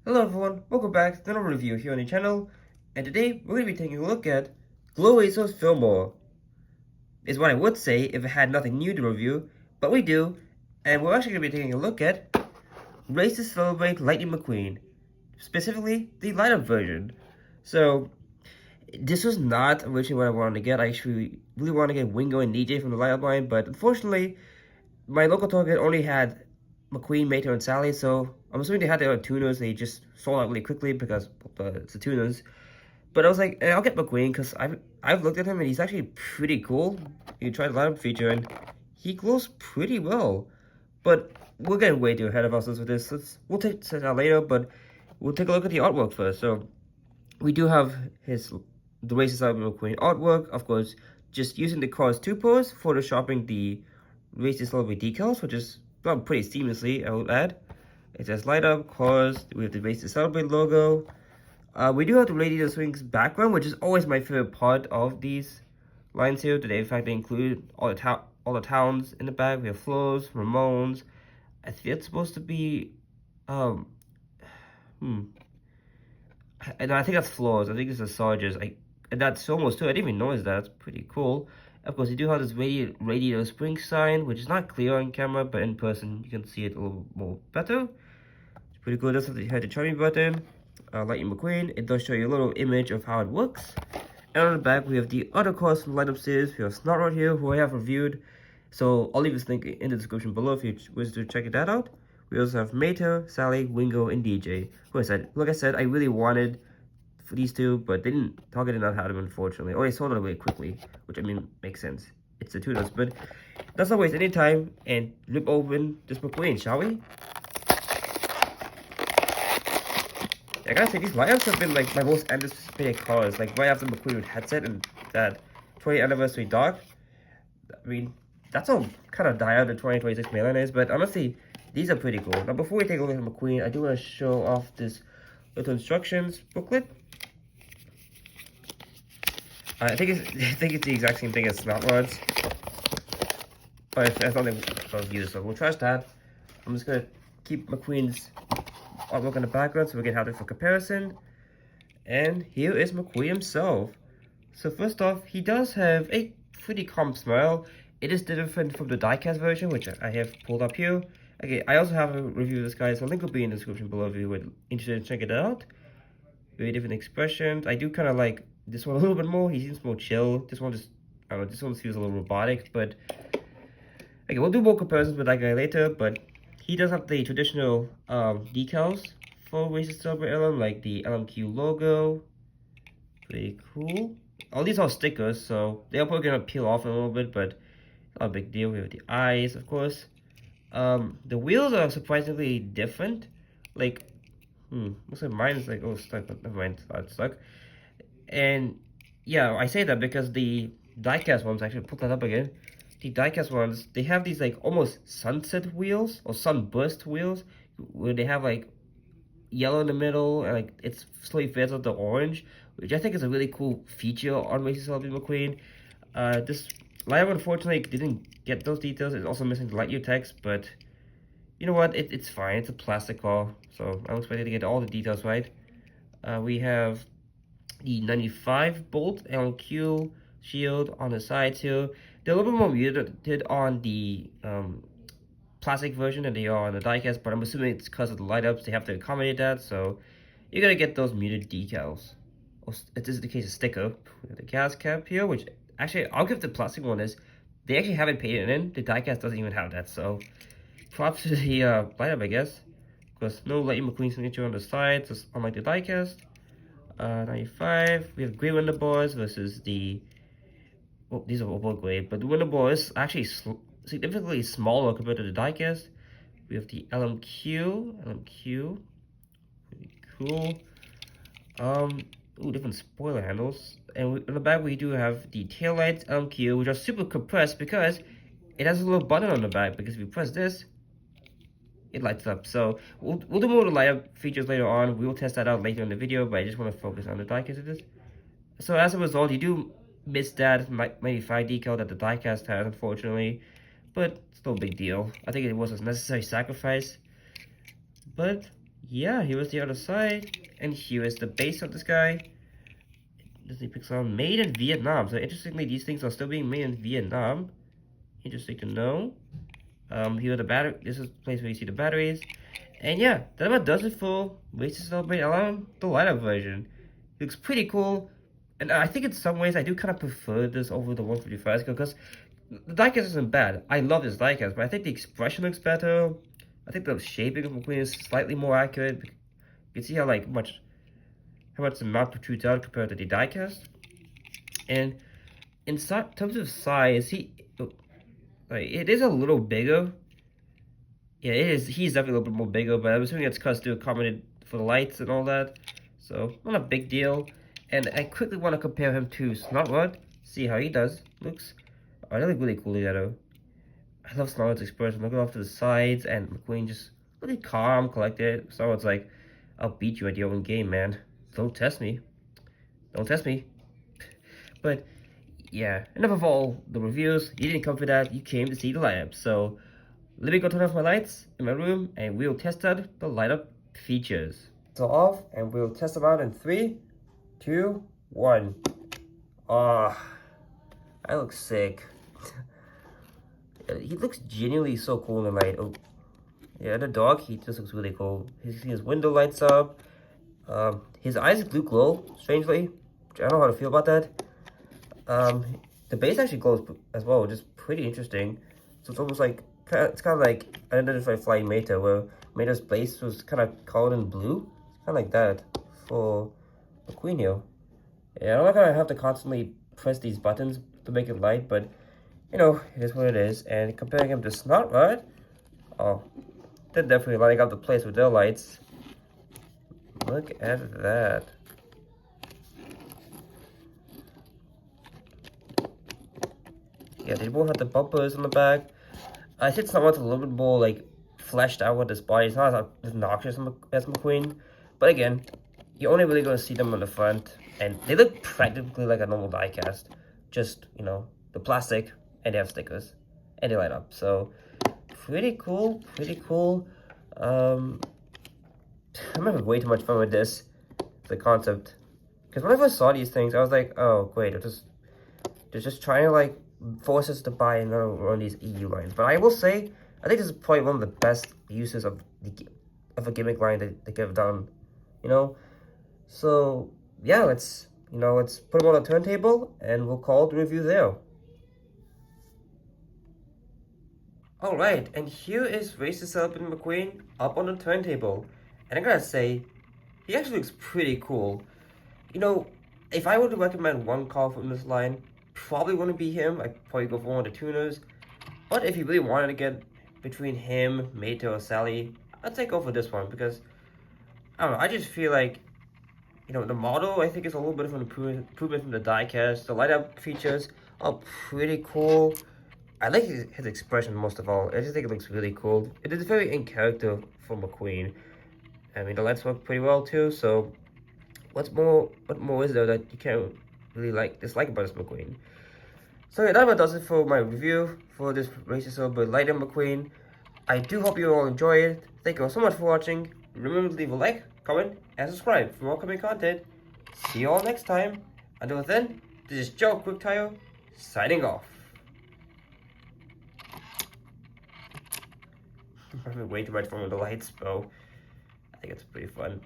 Hello everyone, welcome back to another review here on the channel, and today we're going to be taking a look at Glow Asos Fillmore. Is what I would say if it had nothing new to review, but we do, and we're actually going to be taking a look at Race to Celebrate Lightning McQueen, specifically the light up version. So, this was not originally what I wanted to get. I actually really wanted to get Wingo and DJ from the light up line, but unfortunately, my local Target only had McQueen, Mattel, and Sally, so I'm assuming they had their own tuners. They just sold out really quickly because it's the tuners. But I was like, I'll get McQueen because I've looked at him and he's actually pretty cool. You can try the lineup feature and he glows pretty well. But we're getting way too ahead of ourselves with this. We'll take that out later, but we'll take a look at the artwork first. So we do have the Races of McQueen artwork, of course, just using the Cars 2 pose, photoshopping the Races Celebrate decals, which is done pretty seamlessly, I would add. It says light up, cars, we have the Race to Celebrate logo. We do have the Radiator Swings background, which is always my favorite part of these lines here. Today, in fact, they include all the towns in the back. We have Flo's, Ramones. I think it's supposed to be, and I think that's Flo's. I think it's the Sarges. And that's almost too. I didn't even notice that. It's pretty cool. Of course, you do have this Radiator Spring sign, which is not clear on camera, but in person, you can see it a little more better. It's pretty cool. It does have the charming button. Lightning McQueen. It does show you a little image of how it works. And on the back, we have the other cars from the lineup series. We have Snot right here, who I have reviewed. So I'll leave this link in the description below if you wish to check that out. We also have Meta, Sally, Wingo, and DJ. Like I said, I really wanted for these two, but Target did not have them, unfortunately. Or they sold it away quickly, which I mean makes sense. It's the tuners, but let's not waste any time and rip open this McQueen, shall we? I gotta say, these lineups have been like my most anticipated cars, like right after McQueen with headset and that 20th anniversary dark. I mean, that's all kind of die out the 2026 mailing is, but honestly, these are pretty cool. Now, before we take a look at McQueen, I do want to show off this little instructions booklet. I think it's the exact same thing as Snot Rods, but I thought they would use it, so we'll trash that. I'm just gonna keep McQueen's artwork in the background so we can have it for comparison. And here is McQueen himself. So first off, he does have a pretty calm smile. It is different from the diecast version, which I have pulled up here. Okay, I also have a review of this guy, so link will be in the description below if you were interested in checking it out. Very different expressions. I do kind of like this one a little bit more. He seems more chill. This one just, I don't know, this one feels a little robotic, but okay, we'll do more comparisons with that guy later, but he does have the traditional decals for Races to Celebrate LM, like the LMQ logo. Pretty cool. All these are stickers, so they're probably gonna peel off a little bit, but not a big deal. We have the eyes, of course. The wheels are surprisingly different. Like, looks like mine is like, oh, stuck, but never mind, it's stuck. And yeah, I say that because the diecast ones, actually put that up again. The diecast ones, they have these like almost sunset wheels or sunburst wheels where they have like yellow in the middle and like it's slowly fades out the orange, which I think is a really cool feature on Races to Celebrate McQueen. This lineup unfortunately didn't get those details. It's also missing the Lightyear text, but you know what? It's fine. It's a plastic car, so I'm expecting to get all the details right. We have the 95 bolt LQ shield on the sides here. They're a little bit more muted on the plastic version than they are on the diecast, but I'm assuming it's because of the light ups. They have to accommodate that, so you're gonna get those muted decals. Or this is the case of sticker. We have the gas cap here, which actually I'll give the plastic one is they actually haven't painted it in. The diecast doesn't even have that, so props to the light up, I guess. Because no Lightning McQueen signature on the sides, just unlike the diecast. 95. We have gray window bars versus the. Oh, these are both gray, but the window bar is actually significantly smaller compared to the diecast. We have the LMQ, pretty cool. Ooh, different spoiler handles. And on the back we do have the taillights LMQ, which are super compressed because it has a little button on the back. Because if you press this, it lights up. So we'll do more of the light up features later on. We will test that out later in the video, but I just want to focus on the diecast of this. So as a result, you do miss that 95 decal that the diecast has, unfortunately, but it's no big deal. I think it was a necessary sacrifice. But yeah, here was the other side, and here is the base of this guy. Disney Pixar made in Vietnam. So interestingly, these things are still being made in Vietnam. Interesting to know. Here are the battery. This is the place where you see the batteries. And yeah, that about does it for Ways to Celebrate Alan, the light-up version. It looks pretty cool. And I think in some ways I do kind of prefer this over the 155 scale because the diecast isn't bad. I love this diecast, but I think the expression looks better. I think the shaping of McQueen is slightly more accurate. You can see how much the mouth protrudes out compared to the diecast. And in terms of size, it is a little bigger. Yeah, it is. He's definitely a little bit more bigger, but I'm assuming it's because to accommodate for the lights and all that. So, not a big deal. And I quickly want to compare him to Snotrod, see how he does. Looks really cool together. I love Snotrod's expression, looking off to the sides, and McQueen just really calm, collected. Snotrod's like, I'll beat you at your own game, man. Don't test me. Don't test me. But, yeah, enough of all the reviews. You didn't come for that, you came to see the lineup. So, let me go turn off my lights in my room and we'll test out the light up features. So off and we'll test them out in 3, 2, 1. Ah, I look sick. He looks genuinely so cool in the light. Oh, yeah, the dog, he just looks really cool. His window lights up. His eyes do glow, strangely. I don't know how to feel about that. The base actually glows as well, which is pretty interesting. So it's almost like, it's kind of like Unidentified Flying Meta, where Meta's base was kind of colored in blue. It's kind of like that for McQueen here. Yeah, I'm not gonna have to constantly press these buttons to make it light, but you know, it is what it is. And comparing him to Snotrod, oh, they're definitely lighting up the place with their lights. Look at that. Yeah, they both have the bumpers on the back. I think Snotrod's a little bit more like fleshed out with his body. It's not as obnoxious as McQueen, but again, you're only really going to see them on the front, and they look practically like a normal diecast. Just, you know, the plastic, and they have stickers, and they light up. So pretty cool, pretty cool. I'm having way too much fun with this, the concept, because when I first saw these things, I was like, oh great, they're just trying to like force us to buy another one of these EU lines. But I will say, I think this is probably one of the best uses of a gimmick line that they could have done, you know. So yeah, let's put them on a turntable and we'll call the review there. All right, and here is Race to Celebrate McQueen up on the turntable, and I gotta say, he actually looks pretty cool. You know, if I were to recommend one car from this line, probably wouldn't be him. I'd probably go for one of the tuners. But if you really wanted to get between him, Mate, or Sally, I'd say go for this one because, I don't know, I just feel like, you know, the model, I think, is a little bit of an improvement from the diecast. The light up features are pretty cool. I like his expression most of all. I just think it looks really cool. It is very in character for McQueen. I mean, the lights work pretty well too, so what more is there that you can't really dislike about this McQueen? So yeah, that about does it for my review for this Race to Celebrate Light Up McQueen. I do hope you all enjoy it. Thank you all so much for watching. Remember to leave a like, comment, and subscribe for more upcoming content. See you all next time. Until then, this is Joe QuickTire signing off. I'm having way too much fun with the lights, bro. I think it's pretty fun.